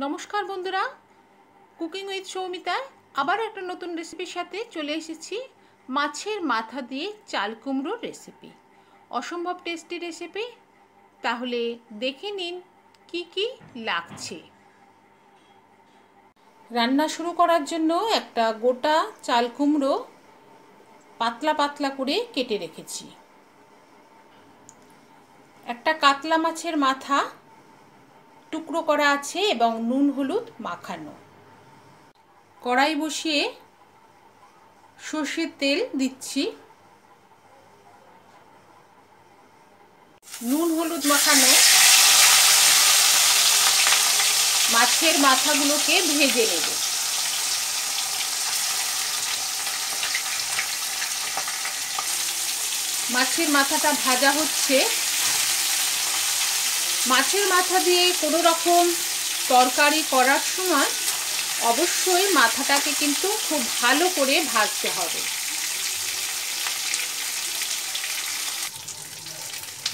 নমস্কার বন্ধুরা, cooking with সৌমিতায় আবার একটা নতুন রেসিপির সাথে চলে এসেছি। মাছের মাথা দিয়ে চাল কুমড়োর রেসিপি, অসম্ভব টেস্টি রেসিপি। তাহলে দেখে নিন কি কি লাগছে। রান্না শুরু করার জন্য একটা গোটা চাল কুমড়ো পাতলা পাতলা করে কেটে রেখেছি। একটা কাতলা মাছের মাথা টুকরো করা আছে এবং নুন হলুদ মাখানো। কড়াই বসিয়ে সর্ষের তেল দিচ্ছি। নুন হলুদ মাখানো মাছের মাথাগুলোকে ভেজে নেব। মাছের মাথাটা ভাজা হচ্ছে। মাছের মাথা দিয়ে কোনো রকম তরকারি করার সময় অবশ্যই মাথাটাকে কিন্তু খুব ভালো করে ভাজতে হবে।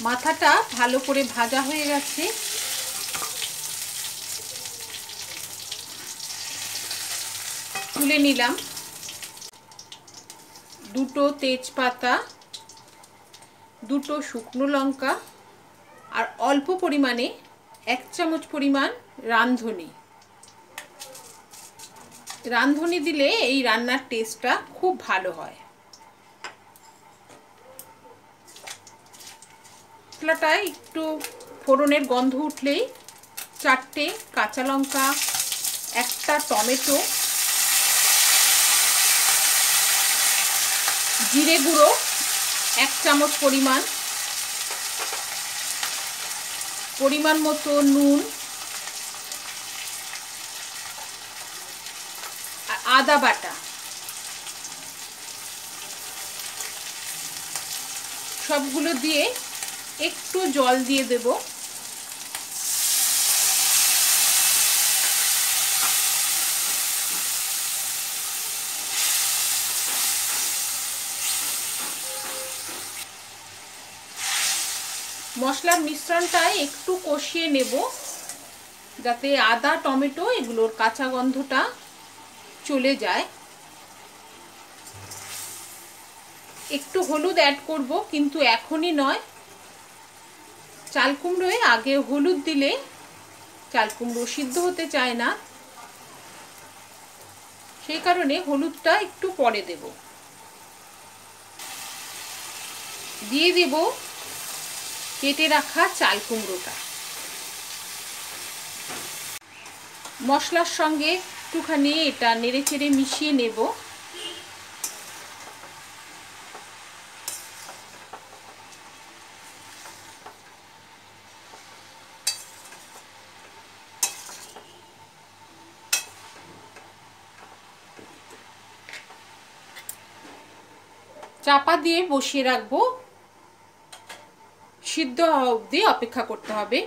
মাথাটা ভালো করে ভাজা হয়ে গেছে। তুলে নিলাম। দুটো তেজপাতা, দুটো শুকনো লঙ্কা আর অল্প পরিমাণে 1 চামচ পরিমাণ রাঁধুনি। রাঁধুনি দিলে এই রান্নার টেস্টটা খুব ভালো হয়। মশলাটায় একটু ফোড়নের গন্ধ উঠলেই 4টে কাঁচা লঙ্কা, একটা টমেটো, জিরে গুঁড়ো 1 চামচ পরিমাণ মতো নুন, আদা বাটা সবগুলো দিয়ে একটু জল দিয়ে দেব। মশলার মিশ্রণটা একটু কষিয়ে নেব যাতে আদা টমেটো এগুলোর কাঁচা গন্ধটা চলে যায়। একটু হলুদ অ্যাড করব, কিন্তু এখনই নয়। চাল কুমড়োয় আগে হলুদ দিলে চাল কুমড়ো সিদ্ধ হতে চায় না, সেই কারণে হলুদটা একটু পরে দেব। দিয়ে দেব কেটে রাখা চাল কুমড়োটা। মশলার সঙ্গে একটুখানি এটা নেড়েচেড়ে মিশিয়ে নেব। চাপা দিয়ে বসিয়ে রাখবো। সিদ্ধ হওয়া অবধি অপেক্ষা করতে হবে।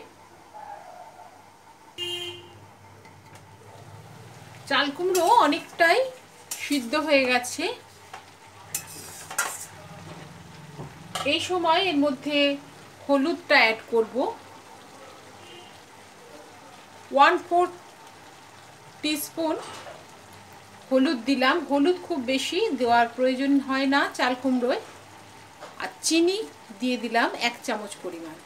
চাল কুমড়ো অনেকটাই সিদ্ধ হয়ে গেছে। এই সময় এর মধ্যে হলুদটা অ্যাড করব। 1/4 টিস্পুন হলুদ দিলাম। হলুদ খুব বেশি দেওয়ার প্রয়োজন হয় না চাল কুমড়োয়। আর চিনি দিয়ে দিলাম 1 চামচ পরিমাণ।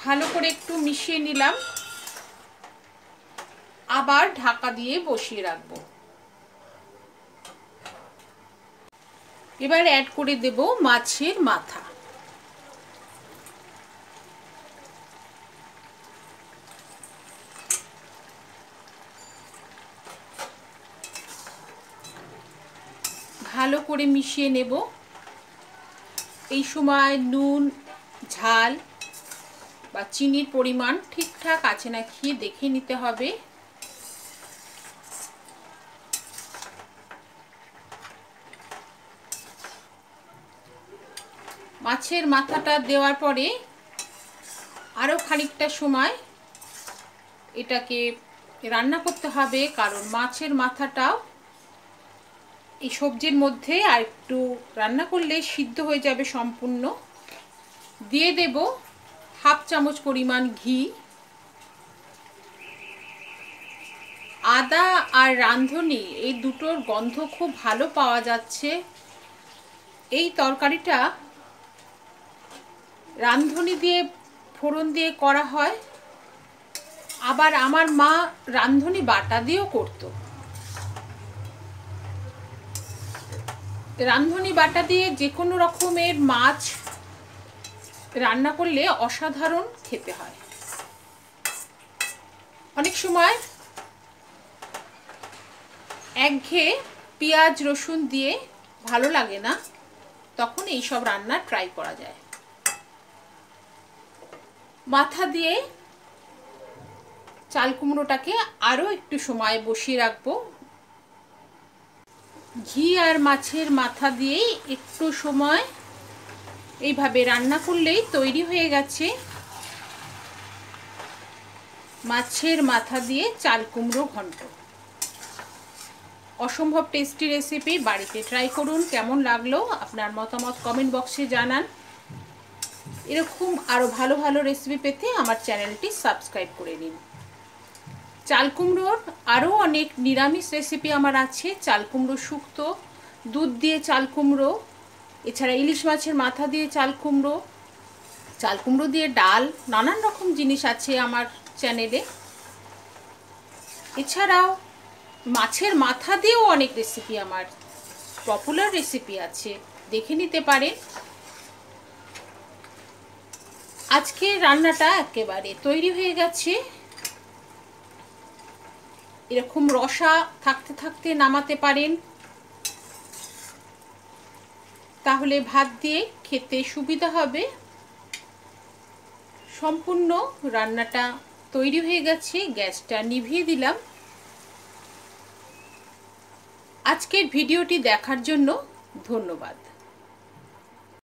ভালো করে একটু মিশিয়ে নিলাম। আবার ঢাকা দিয়ে বসিয়ে রাখবো। এবার অ্যাড করে দেব মাছের মাথা। ভালো করে মিশিয়ে নেব। এই সময় নুন, ঝাল বা চিনির পরিমাণ ঠিকঠাক আছে নাকি দেখে নিতে হবে। মাছের মাথাটা দেওয়ার পরে আরও খানিকটা সময় এটাকে রান্না করতে হবে, কারণ মাছের মাথাটাও এই সবজির মধ্যে আর একটু রান্না করলে সিদ্ধ হয়ে যাবে সম্পূর্ণ। দিয়ে দেব হাফ চামচ পরিমাণ ঘি। আদা আর রাঁধুনি এই দুটোর গন্ধ খুব ভালো পাওয়া যাচ্ছে। এই তরকারিটা রাঁধুনি দিয়ে ফোড়ন দিয়ে করা হয়, আবার আমার মা রাঁধুনি বাটা দিয়েও করতো। রাঁধুনি বাটা দিয়ে যে কোনো রকমের মাছ রান্না করলে অসাধারণ খেতে হয়। অনেক সময় একঘেয়ে পেঁয়াজ রসুন দিয়ে ভালো লাগে না, তখন এই সব রান্না ট্রাই করা যায়। মাথা দিয়ে চাল কুমড়োটাকে আরও একটু সময় বসিয়ে রাখবো। ঘি আর মাছের মাথা দিয়েই একটু সময় এইভাবে রান্না করলেই তৈরি হয়ে গেছে মাছের মাথা দিয়ে চাল কুমড়ো ঘন্ট। অসম্ভব টেস্টি রেসিপি, বাড়িতে ট্রাই করুন। কেমন লাগলো আপনার মতামত কমেন্ট বক্সে জানান। এরকম আরও ভালো ভালো রেসিপি পেতে আমার চ্যানেলটি সাবস্ক্রাইব করে নিন। চাল কুমড়োর আরও অনেক নিরামিষ রেসিপি আমার আছে। চাল কুমড়ো শুক্তো, দুধ দিয়ে চাল কুমড়ো, এছাড়া ইলিশ মাছের মাথা দিয়ে চাল কুমড়ো দিয়ে ডাল, নানান রকম জিনিস আছে আমার চ্যানেলে। এছাড়াও মাছের মাথা দিয়েও অনেক রেসিপি আমার পপুলার রেসিপি আছে, দেখে নিতে পারেন। আজকে রান্নাটা একেবারে তৈরি হয়ে গেছে। এরকম রসা থাকতে থাকতে নামাতে পারেন, তাহলে ভাত দিয়ে খেতে সুবিধা হবে। সম্পূর্ণ রান্নাটা তৈরি হয়ে গেছে, গ্যাসটা নিভিয়ে দিলাম। আজকের ভিডিওটি দেখার জন্য ধন্যবাদ।